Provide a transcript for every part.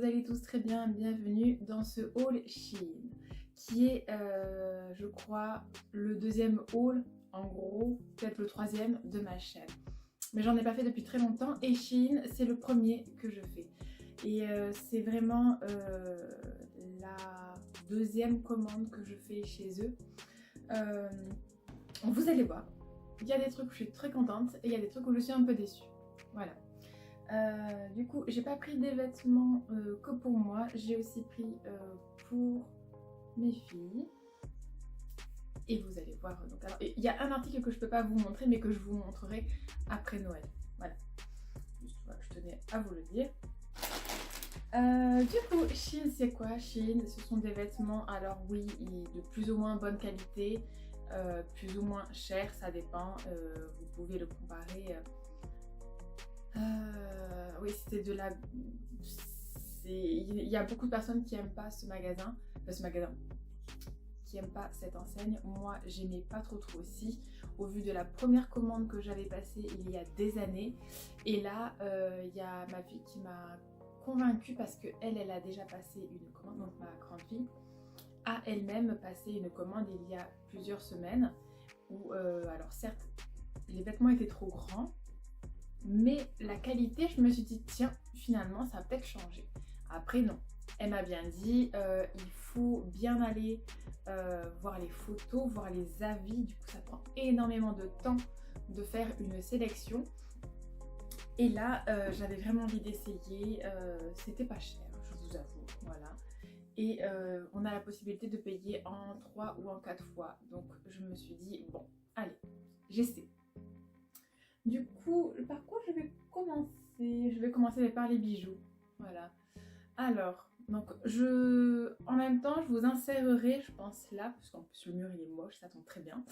allez tous très bien, bienvenue dans ce haul Shein qui est je crois le deuxième haul, en gros peut-être le troisième de ma chaîne, mais j'en ai pas fait depuis très longtemps et Shein c'est le premier que je fais et c'est vraiment la deuxième commande que je fais chez eux. Vous allez voir, il y a des trucs où je suis très contente et il y a des trucs où je suis un peu déçue, voilà. Du coup, j'ai pas pris des vêtements que pour moi, j'ai aussi pris pour mes filles. Et vous allez voir, donc alors il y a un article que je peux pas vous montrer mais que je vous montrerai après Noël. Voilà, juste voilà, je tenais à vous le dire. Du coup, Shein c'est quoi? Shein, ce sont des vêtements, alors oui, de plus ou moins bonne qualité, plus ou moins cher, ça dépend, vous pouvez le comparer. Oui, c'était de la... Il y a beaucoup de personnes qui n'aiment pas ce magasin, qui n'aiment pas cette enseigne. Moi, j'aimais pas trop aussi, au vu de la première commande que j'avais passée il y a des années. Et là, il y a ma fille qui m'a convaincue parce qu'elle a déjà passé une commande, donc ma grande fille a elle-même passé une commande il y a plusieurs semaines, où, alors certes, les vêtements étaient trop grands, mais la qualité, je me suis dit, tiens, finalement, ça a peut-être changé. Après, non. Elle m'a bien dit, il faut bien aller voir les photos, voir les avis. Du coup, ça prend énormément de temps de faire une sélection. Et là, j'avais vraiment envie d'essayer. C'était pas cher, je vous avoue. Voilà. Et on a la possibilité de payer en 3 ou en 4 fois. Donc, je me suis dit, bon, allez, j'essaie. Du coup, par quoi je vais commencer? Je vais commencer par les bijoux. Voilà. Alors, donc en même temps, je vous insérerai, je pense là, parce qu'en plus le mur il est moche, ça tombe très bien.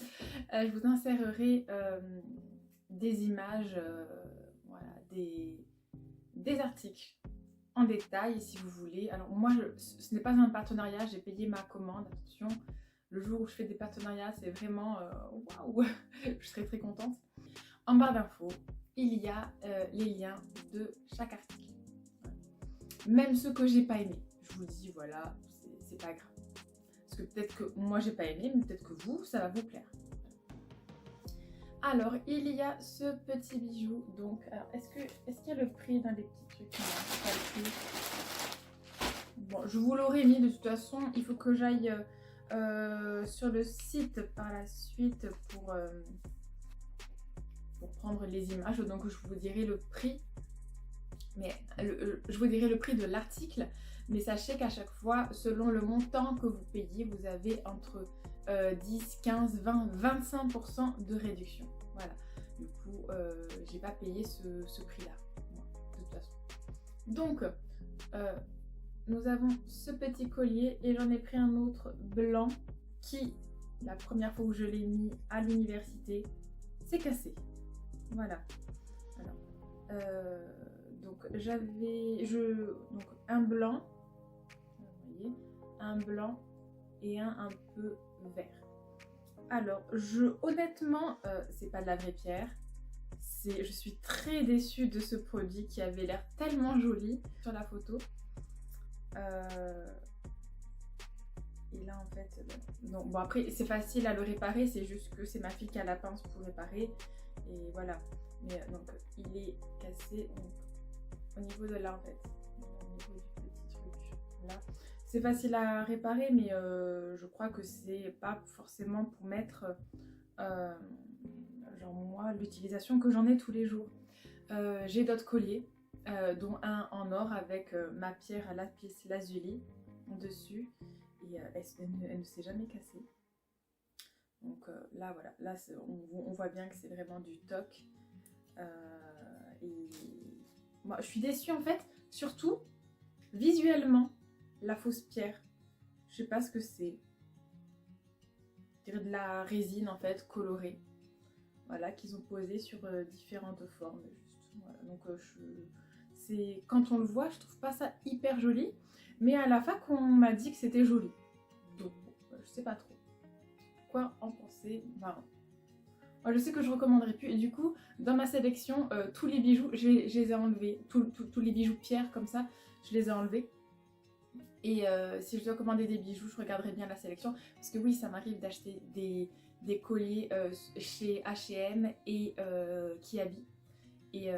Je vous insérerai des images, voilà, des articles en détail si vous voulez. Alors moi, ce n'est pas un partenariat, j'ai payé ma commande, attention. Le jour où je fais des partenariats, c'est vraiment waouh, je serai très contente. En barre d'infos, il y a les liens de chaque article. Même ceux que j'ai pas aimés. Je vous dis, voilà, c'est pas grave. Parce que peut-être que moi j'ai pas aimé, mais peut-être que vous, ça va vous plaire. Alors, il y a ce petit bijou. Donc, alors, est-ce qu'il y a le prix dans les petits trucs? Non, pas le prix. Bon, je vous l'aurais mis de toute façon. Il faut que j'aille sur le site par la suite pour prendre les images, donc je vous dirai le prix, mais je vous dirai le prix de l'article, mais sachez qu'à chaque fois, selon le montant que vous payez, vous avez entre 10, 15, 20, 25% de réduction. Voilà, du coup, j'ai pas payé ce prix-là, de toute façon. Donc, nous avons ce petit collier et j'en ai pris un autre blanc qui, la première fois où je l'ai mis à l'université, c'est cassé. Voilà. Alors, donc j'avais donc un blanc, vous voyez, un blanc et un peu vert. Alors, honnêtement, c'est pas de la vraie pierre. Je suis très déçue de ce produit qui avait l'air tellement joli sur la photo. Et là en fait, donc bon après c'est facile à le réparer, c'est juste que c'est ma fille qui a la pince pour réparer et voilà. Mais donc il est cassé donc, au niveau de là en fait, au niveau du petit truc là. C'est facile à réparer mais je crois que c'est pas forcément pour mettre genre moi l'utilisation que j'en ai tous les jours. J'ai d'autres colliers, dont un en or avec ma pierre à lapis lazuli dessus. Et elle ne s'est jamais cassée. Donc là, voilà, là on voit bien que c'est vraiment du toc. Et moi, je suis déçue en fait, surtout visuellement, la fausse pierre. Je sais pas ce que c'est. Je dirais de la résine en fait, colorée. Voilà, qu'ils ont posé sur différentes formes. Juste, voilà. Donc quand on le voit, je trouve pas ça hyper joli, mais à la fac on m'a dit que c'était joli, donc je sais pas trop quoi en penser. Enfin, moi, je sais que je recommanderais plus, et du coup dans ma sélection tous les bijoux je les ai enlevés, tous les bijoux pierre comme ça je les ai enlevés, Et si je dois commander des bijoux, je regarderai bien la sélection. Parce que oui, ça m'arrive d'acheter des colliers chez H&M et Kiabi. Et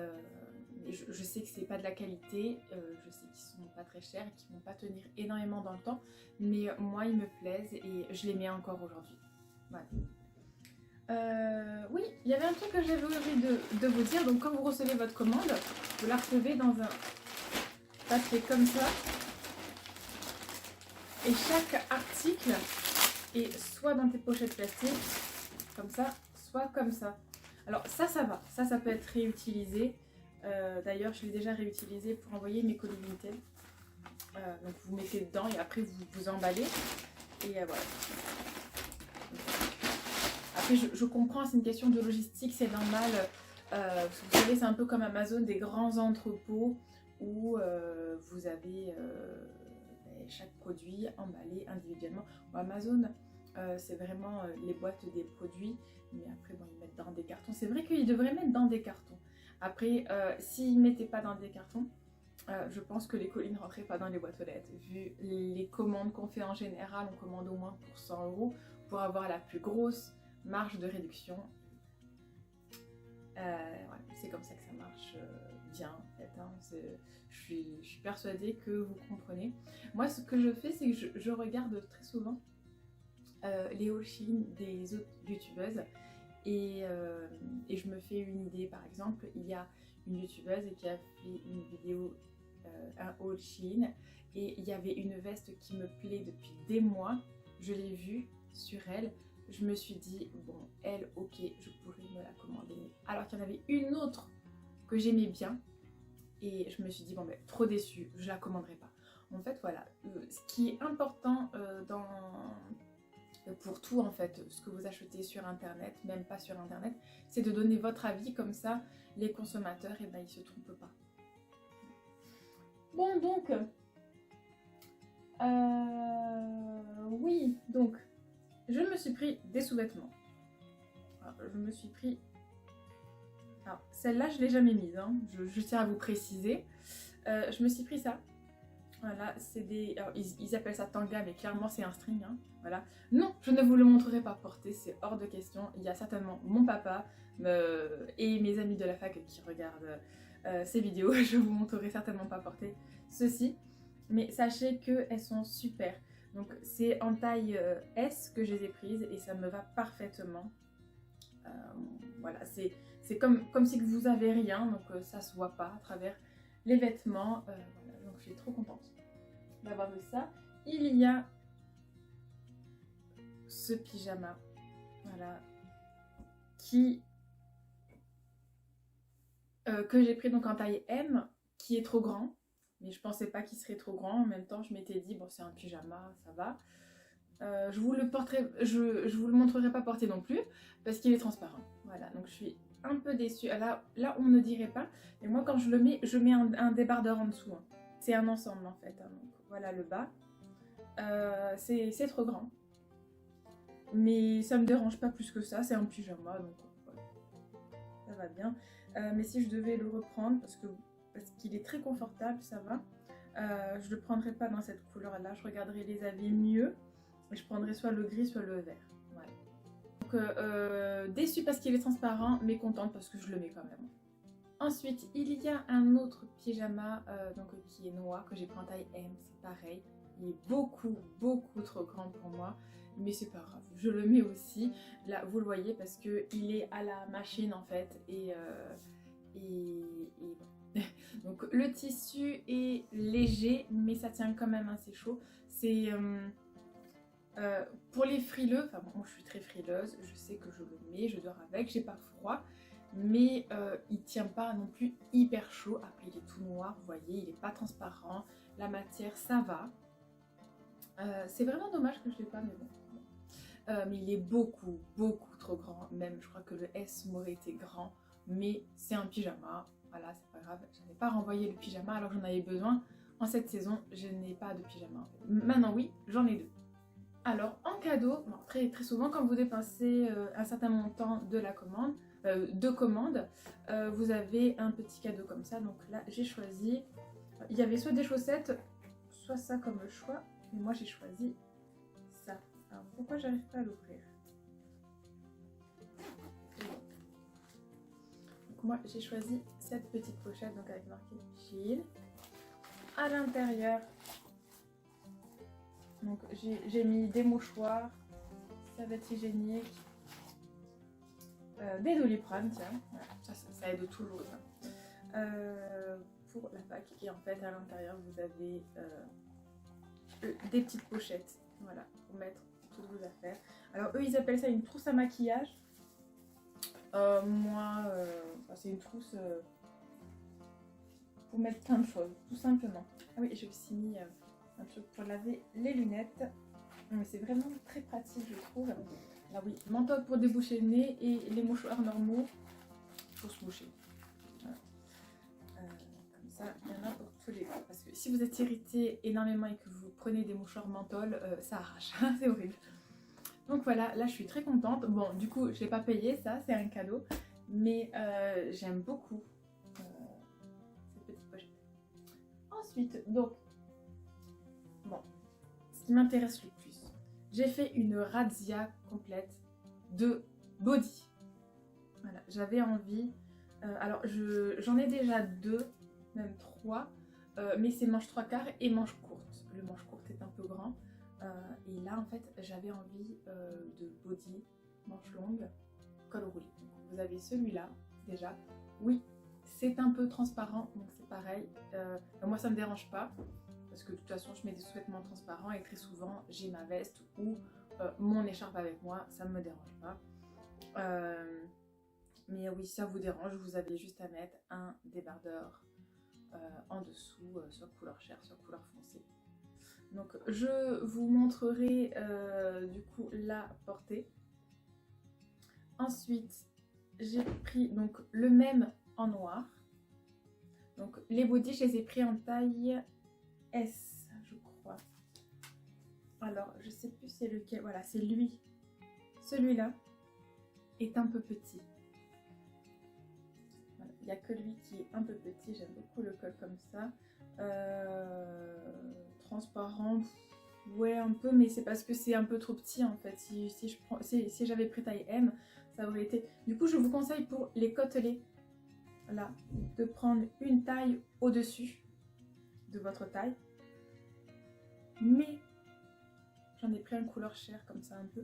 je sais que c'est pas de la qualité, je sais qu'ils sont pas très chers et qu'ils vont pas tenir énormément dans le temps. Mais moi, ils me plaisent et je les mets encore aujourd'hui. Voilà. Oui, il y avait un truc que j'avais oublié de vous dire. Donc quand vous recevez votre commande, vous la recevez dans un papier comme ça. Et chaque article est soit dans des pochettes plastiques, comme ça, soit comme ça. Alors ça va. Ça peut être réutilisé. D'ailleurs, je l'ai déjà réutilisé pour envoyer mes colis Vinted. Donc vous mettez dedans et après vous emballez. Et voilà. Après, je comprends, c'est une question de logistique, c'est normal. Vous savez, c'est un peu comme Amazon, des grands entrepôts où vous avez chaque produit emballé individuellement. Bon, Amazon, c'est vraiment les boîtes des produits, mais après, bon, ils mettent dans des cartons. C'est vrai qu'ils devraient mettre dans des cartons. Après, s'ils ne mettaient pas dans des cartons, je pense que les colis ne rentraient pas dans les boîtes aux lettres. Vu les commandes qu'on fait en général, on commande au moins pour 100 € pour avoir la plus grosse marge de réduction. Voilà, c'est comme ça que ça marche bien en fait, hein. Je suis persuadée que vous comprenez. Moi, ce que je fais, c'est que je regarde très souvent les hauls Shein des autres youtubeuses et je me fais une idée. Par exemple, il y a une youtubeuse qui a fait une vidéo, un haul Shein, et il y avait une veste qui me plaît depuis des mois. Je l'ai vue sur elle. Je me suis dit, bon, elle, ok, je pourrais me la commander. Alors qu'il y en avait une autre que j'aimais bien. Et je me suis dit, bon, ben, trop déçue, je la commanderai pas. En fait, voilà. Ce qui est important pour tout, en fait, ce que vous achetez sur Internet, même pas sur Internet, c'est de donner votre avis. Comme ça, les consommateurs, eh ben, ils se trompent pas. Bon, donc... oui, donc... Je me suis pris des sous-vêtements. Je me suis pris... Alors, celle-là, je ne l'ai jamais mise, hein. Je tiens à vous préciser. Je me suis pris ça. Voilà, c'est des... Alors, ils appellent ça tanga, mais clairement, c'est un string, hein. Voilà. Non, je ne vous le montrerai pas porté, c'est hors de question. Il y a certainement mon papa et mes amis de la fac qui regardent ces vidéos. Je vous montrerai certainement pas porter ceci. Mais sachez qu'elles sont super. Donc c'est en taille S que je les ai prises et ça me va parfaitement. Voilà, c'est comme si vous avez rien, donc ça se voit pas à travers les vêtements. Voilà, donc je suis trop contente d'avoir eu ça. Il y a ce pyjama, voilà, que j'ai pris donc en taille M, qui est trop grand. Mais je pensais pas qu'il serait trop grand. En même temps, je m'étais dit, bon, c'est un pyjama, ça va. Je vous le montrerai pas porté non plus, parce qu'il est transparent. Voilà, donc je suis un peu déçue. Là, on ne dirait pas. Et moi, quand je le mets, je mets un débardeur en dessous, hein. C'est un ensemble, en fait, hein. Donc, voilà le bas. C'est trop grand. Mais ça me dérange pas plus que ça. C'est un pyjama, donc voilà. Ça va bien. Mais si je devais le reprendre, parce qu'il est très confortable, ça va. Je ne le prendrai pas dans cette couleur-là, je regarderai les avis mieux. Et je prendrai soit le gris, soit le vert. Voilà. Donc déçue parce qu'il est transparent, mais contente parce que je le mets quand même. Ensuite, il y a un autre pyjama donc, qui est noir, que j'ai pris en taille M, c'est pareil. Il est beaucoup trop grand pour moi, mais c'est pas grave, je le mets aussi. Là, vous le voyez parce qu'il est à la machine en fait, et donc le tissu est léger, mais ça tient quand même assez chaud. C'est pour les frileux, enfin bon, moi je suis très frileuse, je sais que je le mets, je dors avec, j'ai pas froid, mais il tient pas non plus hyper chaud. Après il est tout noir, vous voyez, il est pas transparent, la matière ça va. C'est vraiment dommage que je l'ai pas, mais bon. Mais il est beaucoup trop grand, même je crois que le S m'aurait été grand, mais c'est un pyjama, voilà, c'est pas grave. Je n'ai pas renvoyé le pyjama alors que j'en avais besoin. En cette saison, je n'ai pas de pyjama en fait. Maintenant oui, j'en ai deux. Alors en cadeau, bon, très souvent quand vous dépensez un certain montant de la commande, vous avez un petit cadeau comme ça. Donc là j'ai choisi, il y avait soit des chaussettes, soit ça comme choix, mais moi j'ai choisi ça. Alors pourquoi j'arrive pas à l'ouvrir? Donc moi j'ai choisi cette petite pochette donc avec marqué Shein. À l'intérieur, donc j'ai mis des mouchoirs, serviettes hygiéniques, des Doliprane, tiens, voilà, ça aide toujours. Pour la Pâques, et en fait à l'intérieur vous avez des petites pochettes, voilà, pour mettre toutes vos affaires. Alors eux ils appellent ça une trousse à maquillage. Moi c'est une trousse pour mettre plein de choses, tout simplement. Ah oui, j'ai aussi mis un truc pour laver les lunettes. Mais c'est vraiment très pratique, je trouve. Là oui, menthol pour déboucher le nez et les mouchoirs normaux pour se moucher. Voilà. Comme ça, il y en a pour tous les goûts. Parce que si vous êtes irrité énormément et que vous prenez des mouchoirs menthol, ça arrache. C'est horrible. Donc voilà, là je suis très contente. Bon, du coup, je l'ai pas payé, ça, c'est un cadeau. Mais j'aime beaucoup cette petite pochette. Ensuite, donc, bon, ce qui m'intéresse le plus, j'ai fait une razzia complète de body. Voilà, j'avais envie. Alors, j'en ai déjà 2, même 3, mais c'est manche 3/4 et manche courte. Le manche courte est un peu grand. Et là, en fait, j'avais envie de body, manche longue, col roulé. Donc, vous avez celui-là, déjà. Oui, c'est un peu transparent, donc c'est pareil. Moi, ça me dérange pas. Parce que de toute façon, je mets des sous-vêtements transparents et très souvent, j'ai ma veste ou mon écharpe avec moi, ça ne me dérange pas. Mais oui, si ça vous dérange, vous avez juste à mettre un débardeur en dessous, soit couleur chair, soit couleur foncée. Donc, je vous montrerai du coup la portée. Ensuite, j'ai pris donc le même en noir. Donc, les bodys, je les ai pris en taille S, je crois. Alors, je sais plus c'est lequel. Voilà, c'est lui. Celui-là est un peu petit. Voilà, il n'y a que lui qui est un peu petit. J'aime beaucoup le col comme ça. Transparent, ouais, un peu, mais c'est parce que c'est un peu trop petit en fait. Si j'avais pris taille M, ça aurait été. Du coup, je vous conseille pour les côtelets, là, de prendre une taille au-dessus de votre taille. Mais j'en ai pris un couleur chair comme ça un peu.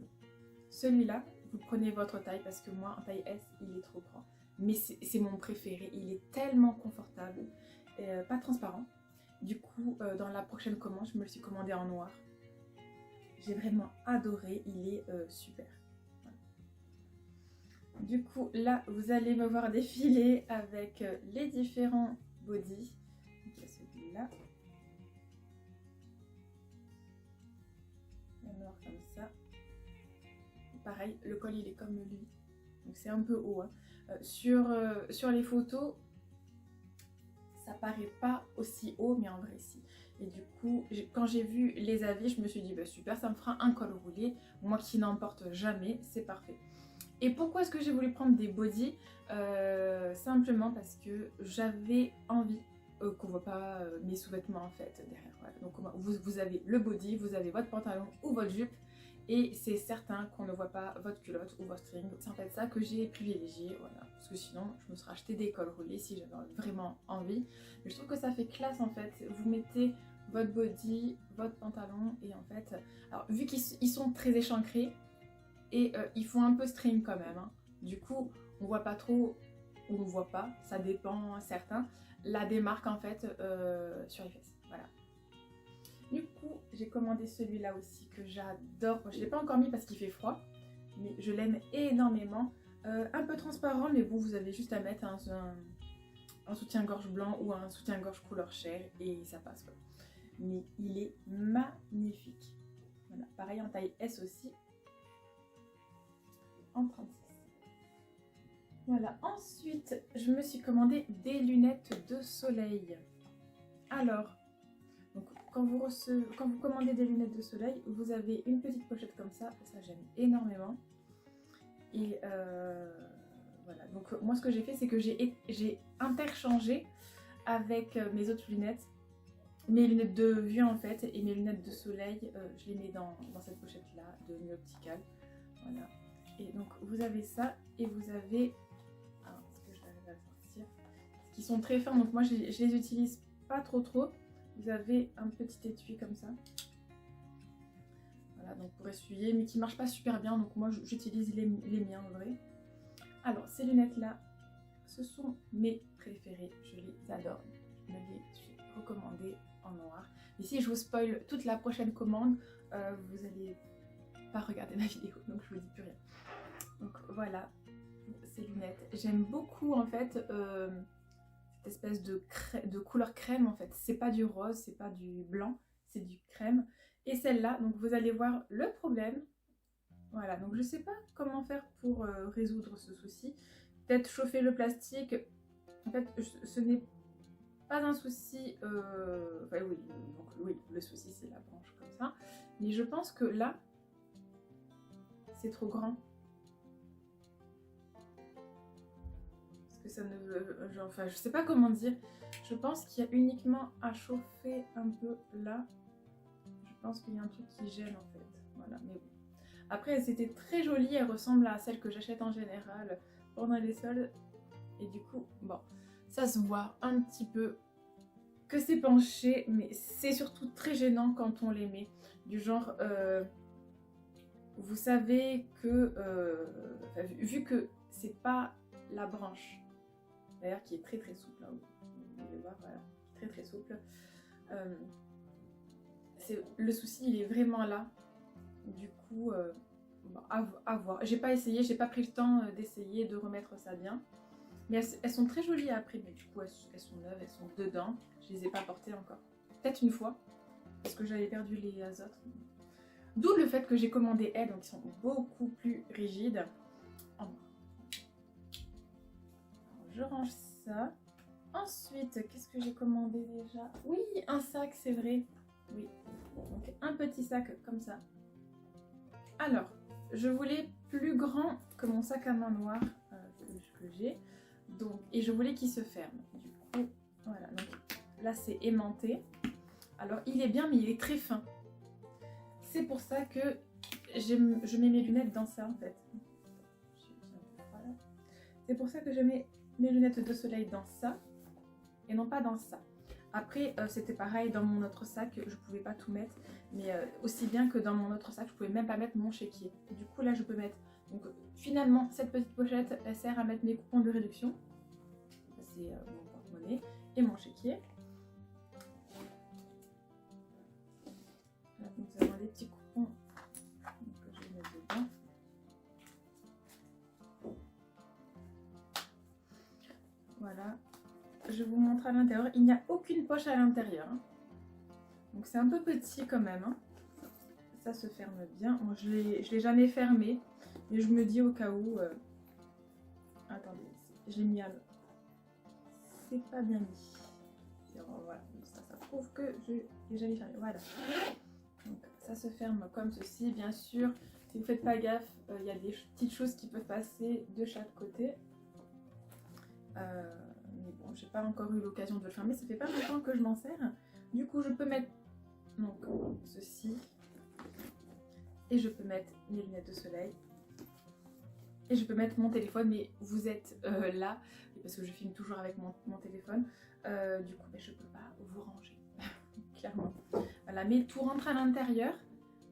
Celui-là, vous prenez votre taille parce que moi en taille S il est trop grand. Mais c'est mon préféré, il est tellement confortable, pas transparent. Du coup dans la prochaine commande je me le suis commandé en noir. J'ai vraiment adoré, il est super. Voilà. Du coup là vous allez me voir défiler avec les différents bodys. Donc, il y a celui-là. Noir comme ça. Pareil, le col il est comme lui, donc c'est un peu haut. Hein. Sur les photos, ça paraît pas aussi haut, mais en vrai si. Et du coup, quand j'ai vu les avis, je me suis dit bah, super, ça me fera un col roulé. Moi qui n'en porte jamais, c'est parfait. Et pourquoi est-ce que j'ai voulu prendre des bodys? Simplement parce que j'avais envie qu'on voit pas mes sous-vêtements en fait derrière. Voilà. Donc vous avez le body, vous avez votre pantalon ou votre jupe et c'est certain qu'on ne voit pas votre culotte ou votre string. C'est en fait ça que j'ai privilégié, voilà. Parce que sinon je me serais acheté des cols roulés si j'avais vraiment envie. Mais je trouve que ça fait classe en fait. Vous mettez votre body, votre pantalon et en fait, alors vu qu'ils sont très échancrés et ils font un peu string quand même. Hein. Du coup on voit pas trop ou on voit pas, ça dépend certains. La démarque en fait sur les fesses, voilà. Du coup j'ai commandé celui-là aussi que j'adore. Je ne l'ai pas encore mis parce qu'il fait froid, mais je l'aime énormément. Un peu transparent, mais bon vous avez juste à mettre un soutien-gorge blanc ou un soutien-gorge couleur chair et ça passe quoi. Mais il est magnifique. Voilà, pareil en taille S aussi, en 36. Voilà, ensuite, je me suis commandé des lunettes de soleil. Alors, donc, quand vous commandez des lunettes de soleil, vous avez une petite pochette comme ça j'aime énormément. Et voilà, donc moi ce que j'ai fait, c'est que j'ai interchangé avec mes autres lunettes. mes lunettes de vue en fait et mes lunettes de soleil, je les mets dans cette pochette là de Nuit Optical. Voilà. Et donc vous avez ça et vous avez, alors, est-ce que je vais arriver à le sortir, qui sont très fins, donc moi je les utilise pas trop. Vous avez un petit étui comme ça, voilà, donc pour essuyer, mais qui marche pas super bien, donc moi j'utilise les miens en vrai. Alors ces lunettes là, ce sont mes préférées, je les adore, je me les suis recommandées en noir. Ici je vous spoil toute la prochaine commande, vous allez pas regarder ma vidéo, donc je vous dis plus rien. Donc voilà ces lunettes, j'aime beaucoup en fait cette espèce de couleur crème en fait, c'est pas du rose, c'est pas du blanc, c'est du crème. Et celle-là, donc vous allez voir le problème. Voilà, donc je sais pas comment faire pour résoudre ce souci. Peut-être chauffer le plastique. En fait, ce n'est pas un souci. Enfin, oui, donc, oui, le souci c'est la branche comme ça. Mais je pense que là, c'est trop grand. Parce que ça ne veut. Genre, enfin, je sais pas comment dire. Je pense qu'il y a uniquement à chauffer un peu là. Je pense qu'il y a un truc qui gêne en fait. Voilà, mais bon. Après, c'était très joli, elle ressemble à celle que j'achète en général pendant les soldes. Et du coup, bon, ça se voit un petit peu que c'est penché, mais c'est surtout très gênant quand on les met. Du genre, vous savez que, vu que c'est pas la branche, d'ailleurs qui est très souple, hein, vous pouvez voir, voilà, très souple. Le souci, il est vraiment là. Du coup, bon, à voir. J'ai pas essayé, j'ai pas pris le temps d'essayer de remettre ça bien. Mais elles sont très jolies après, mais du coup elles sont neuves, elles sont dedans. Je les ai pas portées encore. Peut-être une fois, parce que j'avais perdu les autres. D'où le fait que j'ai commandé elles, donc ils sont beaucoup plus rigides. Alors, je range ça. Ensuite, qu'est-ce que j'ai commandé déjà? Oui, un sac, c'est vrai. Oui, donc un petit sac comme ça. Alors, je voulais plus grand que mon sac à main noir que j'ai. Donc, et je voulais qu'il se ferme. Du coup, voilà. Donc là, c'est aimanté. Alors, il est bien, mais il est très fin. C'est pour ça que je mets mes lunettes dans ça, en fait. Voilà. C'est pour ça que je mets mes lunettes de soleil dans ça et non pas dans ça. Après, c'était pareil dans mon autre sac, je pouvais pas tout mettre, mais aussi bien que dans mon autre sac, je pouvais même pas mettre mon chéquier. Du coup, là, je peux mettre. Donc, finalement, cette petite pochette, elle sert à mettre mes coupons de réduction. C'est mon porte-monnaie et mon chéquier. Là, nous avons des petits coupons que je vais mettre dedans. Voilà. Je vous montre à l'intérieur. Il n'y a aucune poche à l'intérieur. Hein. Donc c'est un peu petit quand même. Hein. Ça se ferme bien. Moi, je l'ai jamais fermé. Mais je me dis au cas où... Attendez, je l'ai mis à... C'est pas bien mis. Voilà, ça prouve que je l'ai jamais fermé. Voilà. Donc ça se ferme comme ceci. Bien sûr, si vous faites pas gaffe, il y a des petites choses qui peuvent passer de chaque côté. Mais bon, j'ai pas encore eu l'occasion de le fermer. Ça fait pas longtemps que je m'en sers. Du coup, je peux mettre donc ceci. Et je peux mettre mes lunettes de soleil. Et je peux mettre mon téléphone, mais vous êtes là, parce que je filme toujours avec mon téléphone. Du coup, je peux pas vous ranger, clairement. Voilà, mais tout rentre à l'intérieur,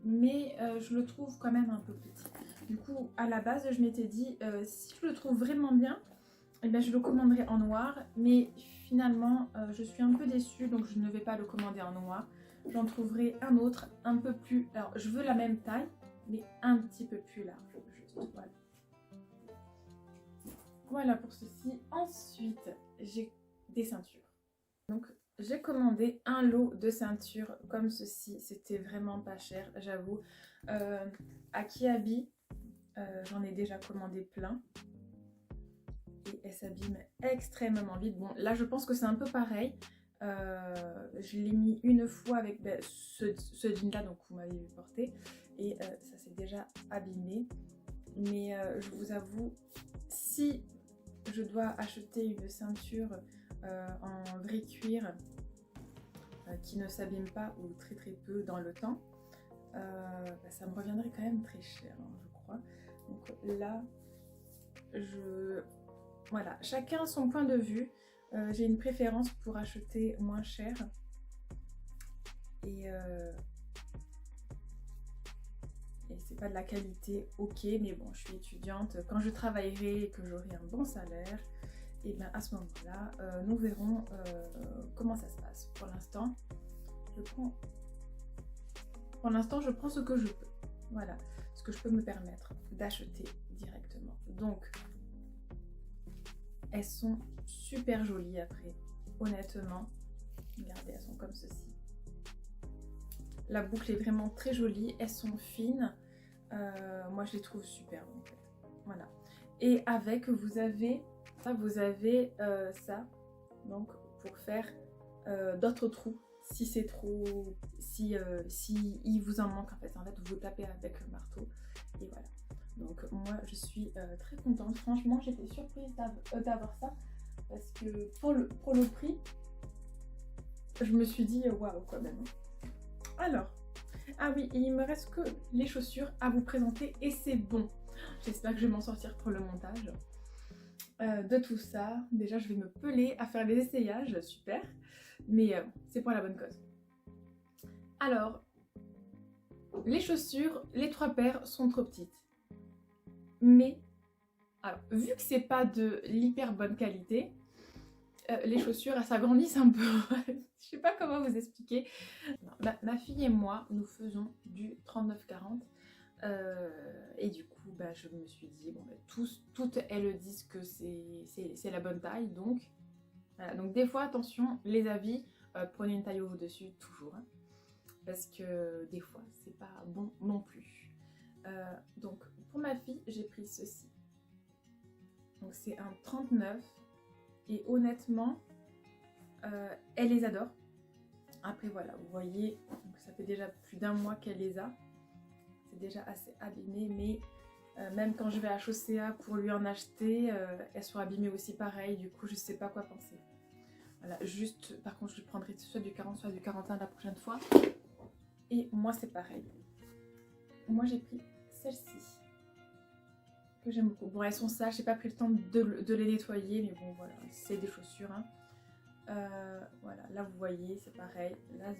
mais je le trouve quand même un peu petit. Du coup, à la base, je m'étais dit, si je le trouve vraiment bien, eh bien, je le commanderai en noir. Mais finalement, je suis un peu déçue, donc je ne vais pas le commander en noir. J'en trouverai un autre, un peu plus... Alors, je veux la même taille, mais un petit peu plus large, juste, voilà. Voilà pour ceci. Ensuite, j'ai des ceintures. Donc, j'ai commandé un lot de ceintures comme ceci. C'était vraiment pas cher, j'avoue. À Kiabi, j'en ai déjà commandé plein. Et elles s'abîment extrêmement vite. Bon, là, je pense que c'est un peu pareil. Je l'ai mis une fois avec ce jean-là, donc vous m'avez vu porter. Et ça s'est déjà abîmé. Mais je vous avoue, si je dois acheter une ceinture en vrai cuir, qui ne s'abîment pas ou très très peu dans le temps, ça me reviendrait quand même très cher, hein, je crois. Donc là, voilà, chacun son point de vue. J'ai une préférence pour acheter moins cher. Et c'est pas de la qualité, ok, mais bon, je suis étudiante. Quand je travaillerai et que j'aurai un bon salaire, et bien à ce moment-là, nous verrons comment ça se passe. Pour l'instant, je prends ce que je peux. Voilà, ce que je peux me permettre d'acheter directement. Donc, elles sont super jolies après, honnêtement. Regardez, elles sont comme ceci. La boucle est vraiment très jolie, elles sont fines. Moi, je les trouve superbes en fait. Voilà. Et avec, vous avez ça, donc pour faire d'autres trous. Si c'est trop, si il vous en manque en fait, vous tapez avec le marteau et voilà. Donc moi je suis très contente, franchement j'étais surprise d'avoir ça parce que pour le prix, je me suis dit waouh quand même. Alors, ah oui, il me reste que les chaussures à vous présenter et c'est bon. J'espère que je vais m'en sortir pour le montage de tout ça. Déjà je vais me peler à faire les essayages, super. Mais c'est pour la bonne cause. Alors, les chaussures, les 3 paires sont trop petites. Mais, alors, vu que c'est pas de l'hyper bonne qualité, les chaussures, elles s'agrandissent un peu. Je sais pas comment vous expliquer. Non, ma fille et moi, nous faisons du 39-40. Et du coup, je me suis dit, bon, toutes elles disent que c'est la bonne taille. Donc, voilà. Donc des fois, attention, les avis, prenez une taille au-dessus, toujours. Hein, parce que des fois, c'est pas bon non plus. Donc, pour ma fille, j'ai pris ceci. Donc c'est un 39. Et honnêtement, elle les adore. Après voilà, vous voyez, donc ça fait déjà plus d'1 mois qu'elle les a. C'est déjà assez abîmé, mais même quand je vais à Chaussea pour lui en acheter, elles sont abîmées aussi pareil. Du coup, je sais pas quoi penser. Voilà, juste, par contre, je prendrai soit du 40, soit du 41 la prochaine fois. Et moi, c'est pareil. Moi, j'ai pris celle-ci, que j'aime beaucoup. Bon, elles sont sales, j'ai pas pris le temps de les nettoyer, mais bon, voilà, c'est des chaussures. Hein. Voilà, là, vous voyez, c'est pareil. Là,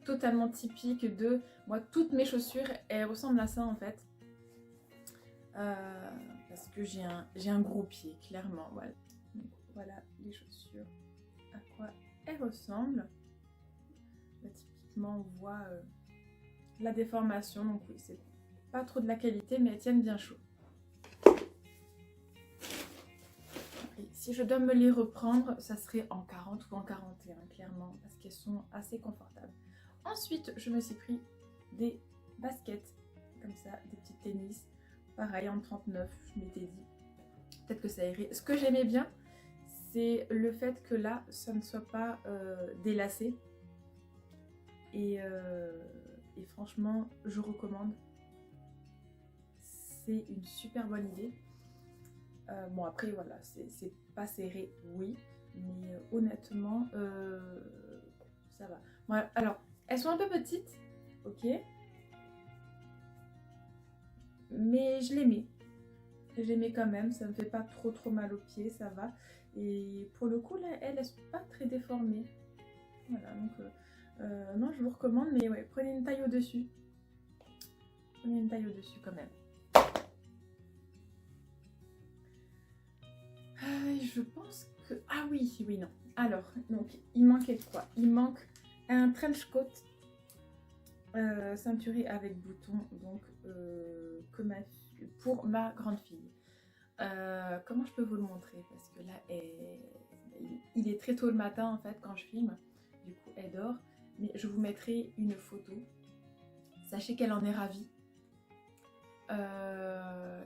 totalement typique de... Moi, toutes mes chaussures, elles ressemblent à ça, en fait. Parce que j'ai un gros pied, clairement, voilà. Donc, voilà les chaussures. À quoi elles ressemblent. Là, typiquement on voit la déformation, donc oui c'est pas trop de la qualité mais elles tiennent bien chaud. Et si je dois me les reprendre, ça serait en 40 ou en 41 clairement parce qu'elles sont assez confortables. Ensuite je me suis pris des baskets comme ça, des petits tennis, pareil en 39, je m'étais dit peut-être que ça irait. Ce que j'aimais bien, c'est le fait que là, ça ne soit pas délacé. Et franchement, je recommande. C'est une super bonne idée. Bon, après, voilà, c'est pas serré, oui. Mais honnêtement, ça va. Voilà, alors, elles sont un peu petites, ok. Mais je les mets. Je les mets quand même, ça me fait pas trop mal aux pieds, ça va. Et pour le coup, là, elles sont pas très déformées. Voilà, donc non, je vous recommande, mais ouais, prenez une taille au-dessus. Prenez une taille au-dessus quand même. Je pense que... Ah oui, non. Alors, donc, il manquait quoi? Il manque un trench coat ceinturé avec boutons, donc pour ma grande fille. Comment je peux vous le montrer? Parce que là, il est très tôt le matin en fait quand je filme, du coup elle dort. Mais je vous mettrai une photo. Sachez qu'elle en est ravie.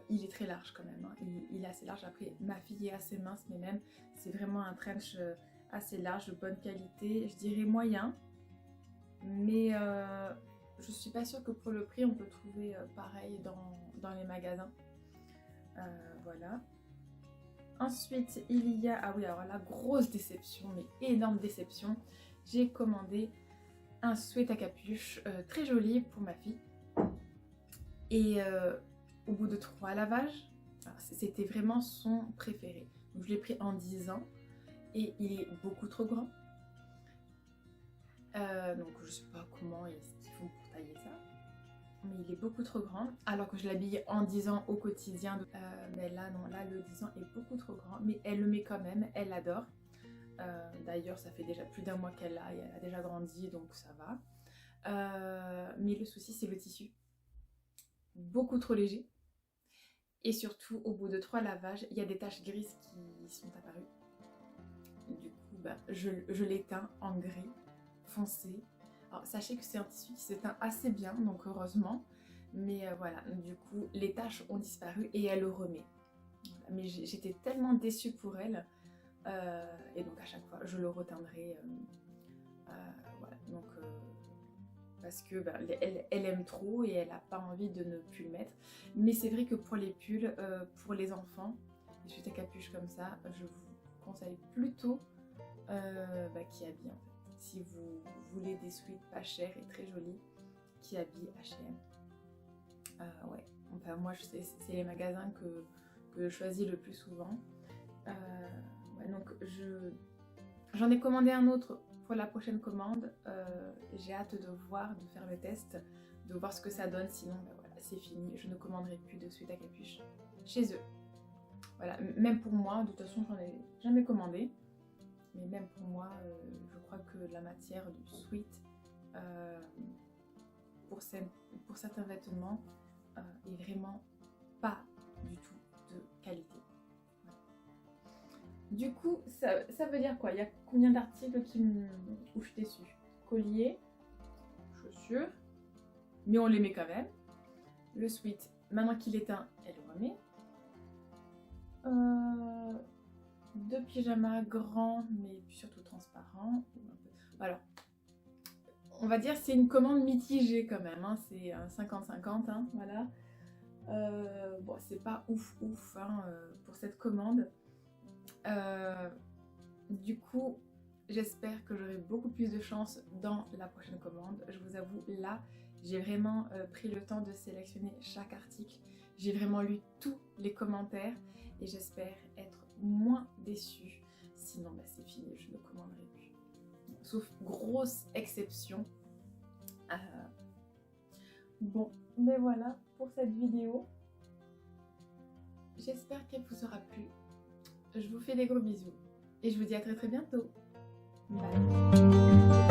Il est très large quand même, hein. Il est assez large. Après, ma fille est assez mince, mais même c'est vraiment un trench assez large, de bonne qualité. Je dirais moyen, mais je suis pas sûre que pour le prix on peut trouver pareil dans les magasins. Voilà. Ensuite, il y a... Ah oui, alors la grosse déception, mais énorme déception. J'ai commandé un sweat à capuche très joli pour ma fille. Et au bout de 3 lavages, c'était vraiment son préféré. Donc je l'ai pris en 10 ans et il est beaucoup trop grand. Donc je sais pas comment ils font pour tailler ça. Mais il est beaucoup trop grand. Alors que je l'habille en 10 ans au quotidien. Mais là non, là le 10 ans est beaucoup trop grand. Mais elle le met quand même, elle l'adore. D'ailleurs ça fait déjà plus d'un mois qu'elle l'a et elle a déjà grandi donc ça va. Mais le souci c'est le tissu. Beaucoup trop léger. Et surtout au bout de 3 lavages, il y a des taches grises qui sont apparues. Du coup je l'éteins en gris foncé. Alors sachez que c'est un tissu qui s'éteint assez bien donc heureusement. Mais voilà, du coup les taches ont disparu et elle le remet. Voilà. Mais j'étais tellement déçue pour elle. Et donc à chaque fois je le reteindrai. Voilà, donc parce que elle aime trop et elle n'a pas envie de ne plus le mettre. Mais c'est vrai que pour les pulls, pour les enfants, les sweats à capuche comme ça, je vous conseille plutôt qui habille en fait. Si vous voulez des sweats pas chers et très jolis, qui habille H&M. Ouais, enfin moi c'est les magasins que je choisis le plus souvent. Ouais, donc j'en ai commandé un autre pour la prochaine commande. J'ai hâte de faire le test, de voir ce que ça donne. Sinon voilà, c'est fini, je ne commanderai plus de sweat à capuche chez eux. Voilà, même pour moi, de toute façon j'en ai jamais commandé. Mais même pour moi, je crois que la matière du sweat pour certains vêtements est vraiment pas du tout de qualité. Voilà. Du coup, ça veut dire quoi? Il y a combien d'articles où je suis déçue? Collier, chaussures, mais on les met quand même. Le sweat, maintenant qu'il est éteint, elle le remet. 2 pyjamas grands mais surtout transparents. Alors, on va dire c'est une commande mitigée quand même, hein. C'est un 50-50, hein, voilà. Bon, c'est pas ouf hein, pour cette commande. Du coup, j'espère que j'aurai beaucoup plus de chance dans la prochaine commande. Je vous avoue, là, j'ai vraiment pris le temps de sélectionner chaque article. J'ai vraiment lu tous les commentaires et j'espère être moins déçue. Sinon, c'est fini, je ne commanderai plus. Sauf grosse exception. Bon, mais voilà pour cette vidéo. J'espère qu'elle vous aura plu. Je vous fais des gros bisous et je vous dis à très bientôt. Bye.